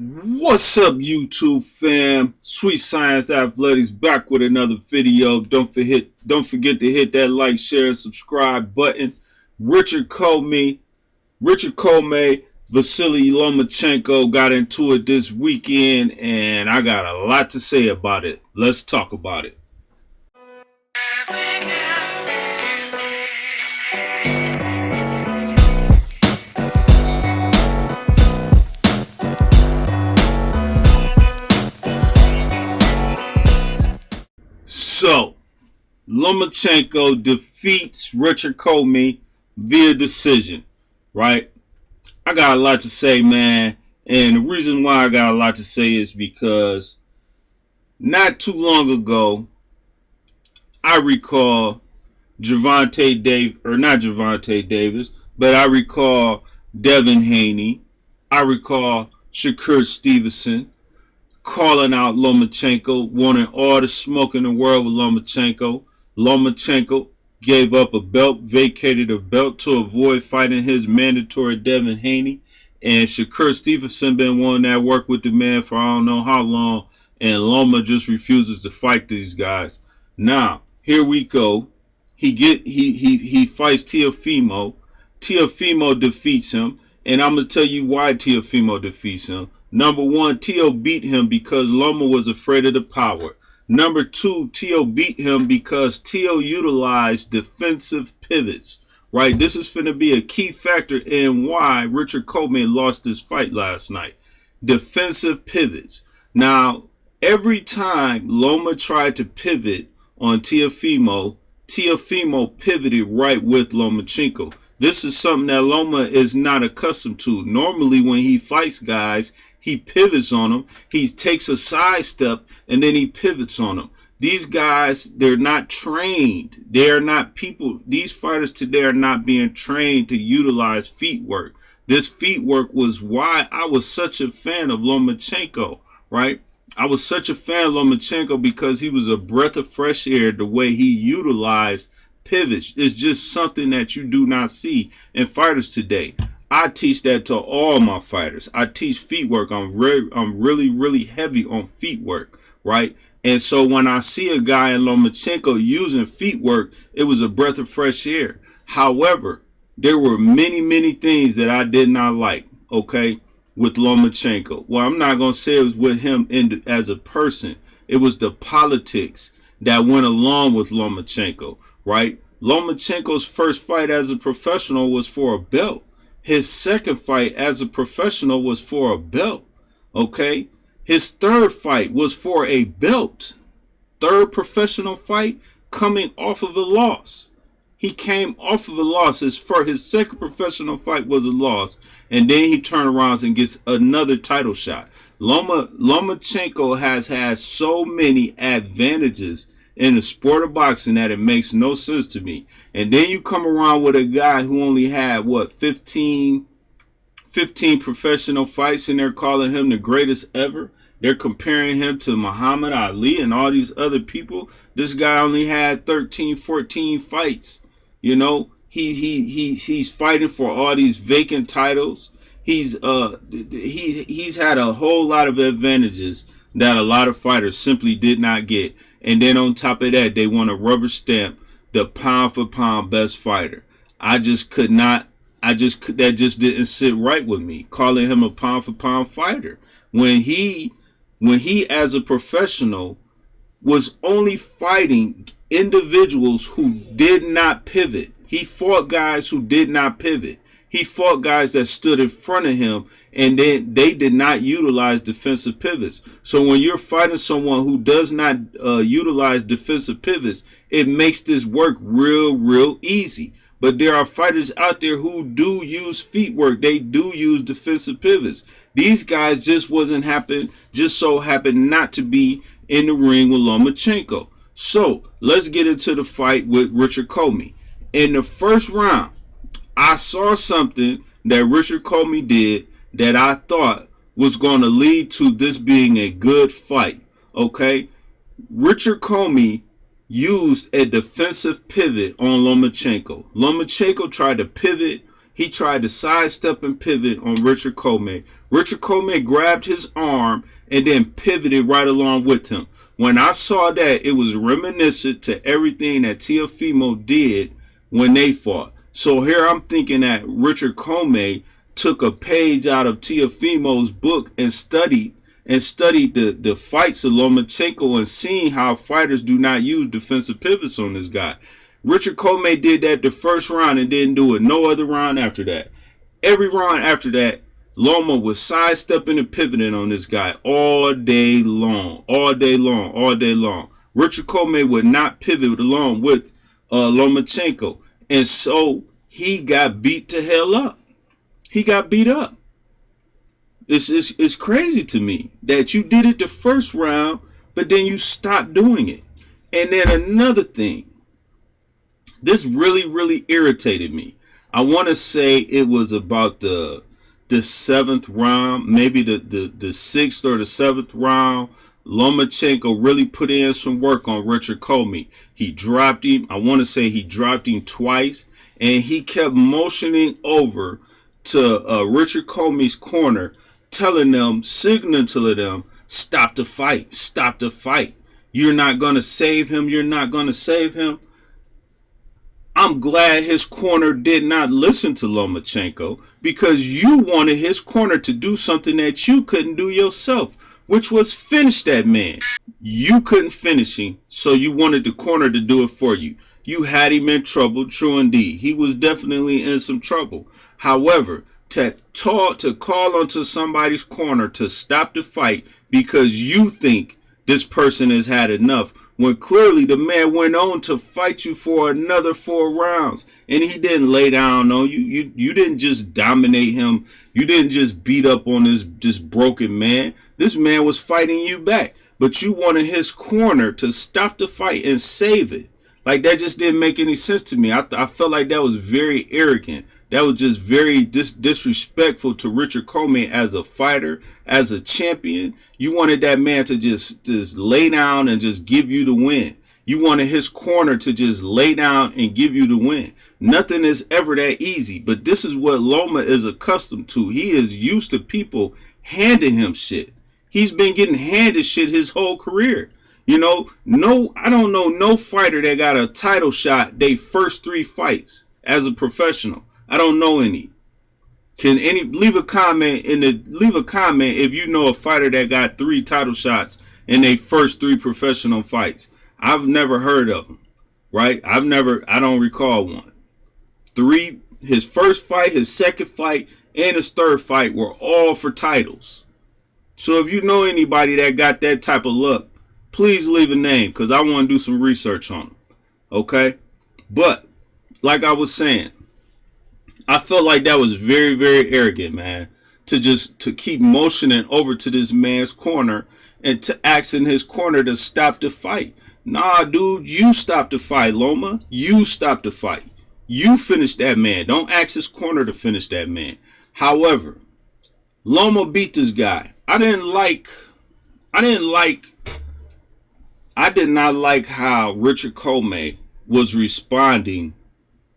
What's up, YouTube fam? Sweet Science Athletics back with another video. Don't forget to hit that like, share, and subscribe button. Richard Commey, Vasily Lomachenko got into it this weekend, and I got a lot to say about it. Let's talk about it. So, Lomachenko defeats Richard Commey via decision, right? I got a lot to say, man. And the reason why I got a lot to say is because not too long ago, I recall not Javante Davis, but I recall Devin Haney. I recall Shakur Stevenson calling out Lomachenko, wanting all the smoke in the world with Lomachenko. Lomachenko gave up a belt, vacated a belt to avoid fighting his mandatory Devin Haney. And Shakur Stevenson been wanting that work with the man for I don't know how long. And Loma just refuses to fight these guys. Now, here we go. He fights Teofimo. Teofimo defeats him. And I'm going to tell you why Teofimo defeats him. Number one, Teo beat him because Loma was afraid of the power. Number two, Teo beat him because Teo utilized defensive pivots. Right? This is going to be a key factor in why Richard Commey lost his fight last night. Defensive pivots. Now, every time Loma tried to pivot on Teofimo, Teofimo pivoted right with Lomachenko. This is something that Loma is not accustomed to. Normally, when he fights guys, he pivots on them. He takes a side step and then he pivots on them. These guys, they're not trained. They're not people. These fighters today are not being trained to utilize feet work. This feet work was why I was such a fan of Lomachenko, right? I was such a fan of Lomachenko because he was a breath of fresh air the way he utilized pivots. It's just something that you do not see in fighters today. I teach that to all my fighters. I teach feet work. I'm really heavy on feet work, right? And so when I see a guy in Lomachenko using feet work, it was a breath of fresh air. However, there were many things that I did not like, okay, with Lomachenko. Well, I'm not going to say it was with him as a person. It was the politics that went along with Lomachenko, right? Lomachenko's first fight as a professional was for a belt. His second fight as a professional was for a belt, okay? His third fight was for a belt. Third professional fight coming off of a loss. He came off of a loss. His second professional fight was a loss. And then he turned around and gets another title shot. Lomachenko has had so many advantages in the sport of boxing that it makes no sense to me. And then you come around with a guy who only had, 15 professional fights, and they're calling him the greatest ever. They're comparing him to Muhammad Ali and all these other people. This guy only had 13, 14 fights. You know, he's fighting for all these vacant titles. He's had a whole lot of advantages that a lot of fighters simply did not get. And then on top of that, they want to rubber stamp the pound for pound best fighter. That just didn't sit right with me, calling him a pound for pound fighter when he as a professional was only fighting individuals who did not pivot. He fought guys who did not pivot. He fought guys that stood in front of him, and then they did not utilize defensive pivots. So when you're fighting someone who does not utilize defensive pivots, it makes this work real easy. But there are fighters out there who do use feet work. They do use defensive pivots. These guys just so happened not to be in the ring with Lomachenko. So let's get into the fight with Richard Commey. In the first round, I saw something that Richard Commey did that I thought was going to lead to this being a good fight. Okay, Richard Commey used a defensive pivot on Lomachenko. Lomachenko tried to pivot He tried to sidestep and pivot on Richard Commey. Richard Commey grabbed his arm and then pivoted right along with him. When I saw that, it was reminiscent to everything that Teofimo did when they fought. So here I'm thinking that Richard Commey took a page out of Teofimo's book and studied the fights of Lomachenko and seeing how fighters do not use defensive pivots on this guy. Richard Commey did that the first round and didn't do it no other round after that. Every round after that, Loma was sidestepping and pivoting on this guy all day long, all day long, all day long. Richard Commey would not pivot along with Lomachenko, and so he got beat to hell up. He got beat up. It's crazy to me that you did it the first round, but then you stopped doing it. And then another thing, this really irritated me. I want to say it was about the seventh round, maybe the sixth or the seventh round. Lomachenko really put in some work on Richard Commey. He dropped him. I want to say he dropped him twice, and he kept motioning over to Richard Comey's corner, telling them, signaling to them, stop the fight, stop the fight. You're not going to save him. You're not going to save him. I'm glad his corner did not listen to Lomachenko, because you wanted his corner to do something that you couldn't do yourself, which was finish that man. You couldn't finish him, so you wanted the corner to do it for you. You had him in trouble, true indeed. He was definitely in some trouble. However, to call onto somebody's corner to stop the fight because you think this person has had enough, when clearly the man went on to fight you for another 4 rounds, and he didn't lay down on you. You didn't just dominate him. You didn't just beat up on this broken man. This man was fighting you back, but you wanted his corner to stop the fight and save it. Like, that just didn't make any sense to me. I felt like that was very arrogant. That was just very disrespectful to Richard Commey as a fighter, as a champion. You wanted that man to just lay down and just give you the win. You wanted his corner to just lay down and give you the win. Nothing is ever that easy, but this is what Loma is accustomed to. He is used to people handing him shit. He's been getting handed shit his whole career. You know, I don't know no fighter that got a title shot they first 3 fights as a professional. I don't know any. Can any leave a comment if you know a fighter that got 3 title shots in their first 3 professional fights? I've never heard of them. Right? I don't recall one. 3, his first fight, his second fight, and his third fight were all for titles. So if you know anybody that got that type of luck, please leave a name, because I want to do some research on them. Okay? But, like I was saying, I felt like that was very arrogant, man. To keep motioning over to this man's corner and to asking his corner to stop the fight. Nah, dude, you stop the fight, Loma. You stop the fight. You finish that man. Don't ask his corner to finish that man. However, Loma beat this guy. I did not like how Richard Commey was responding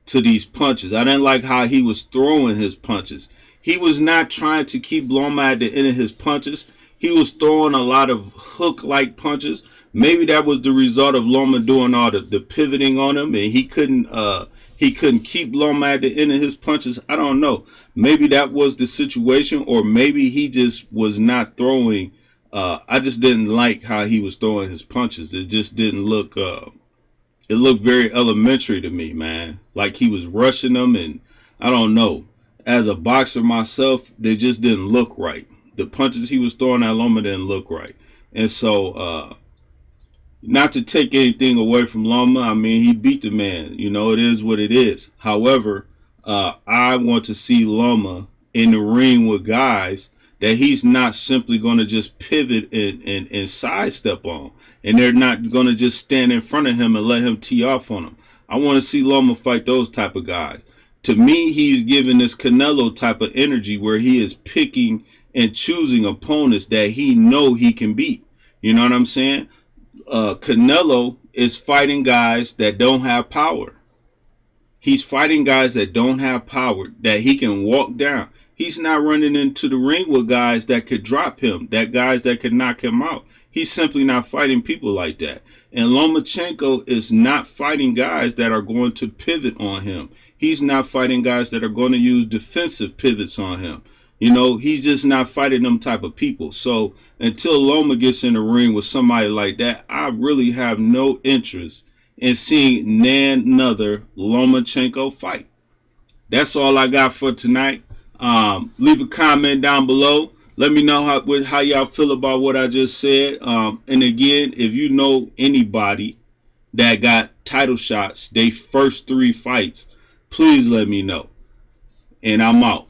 to these punches. I didn't like how he was throwing his punches. He was not trying to keep Loma at the end of his punches. He was throwing a lot of hook-like punches. Maybe that was the result of Loma doing all the pivoting on him, and he couldn't keep Loma at the end of his punches. I don't know. Maybe that was the situation, or maybe he just was not throwing. I just didn't like how he was throwing his punches. It just didn't look. It looked very elementary to me, man. Like he was rushing them, and I don't know. As a boxer myself, they just didn't look right. The punches he was throwing at Loma didn't look right, and so not to take anything away from Loma. I mean, he beat the man. You know, it is what it is. However, I want to see Loma in the ring with guys that he's not simply going to just pivot and sidestep on. And they're not going to just stand in front of him and let him tee off on him. I want to see Loma fight those type of guys. To me, he's giving this Canelo type of energy where he is picking and choosing opponents that he know he can beat. You know what I'm saying? Canelo is fighting guys that don't have power. He's fighting guys that don't have power, that he can walk down. He's not running into the ring with guys that could drop him, that guys that could knock him out. He's simply not fighting people like that. And Lomachenko is not fighting guys that are going to pivot on him. He's not fighting guys that are going to use defensive pivots on him. He's just not fighting them type of people. So until Loma gets in the ring with somebody like that, I really have no interest in seeing another Lomachenko fight. That's all I got for tonight. Leave a comment down below. Let me know how y'all feel about what I just said. And again, if you know anybody that got title shots, they first 3 fights, please let me know. And I'm out.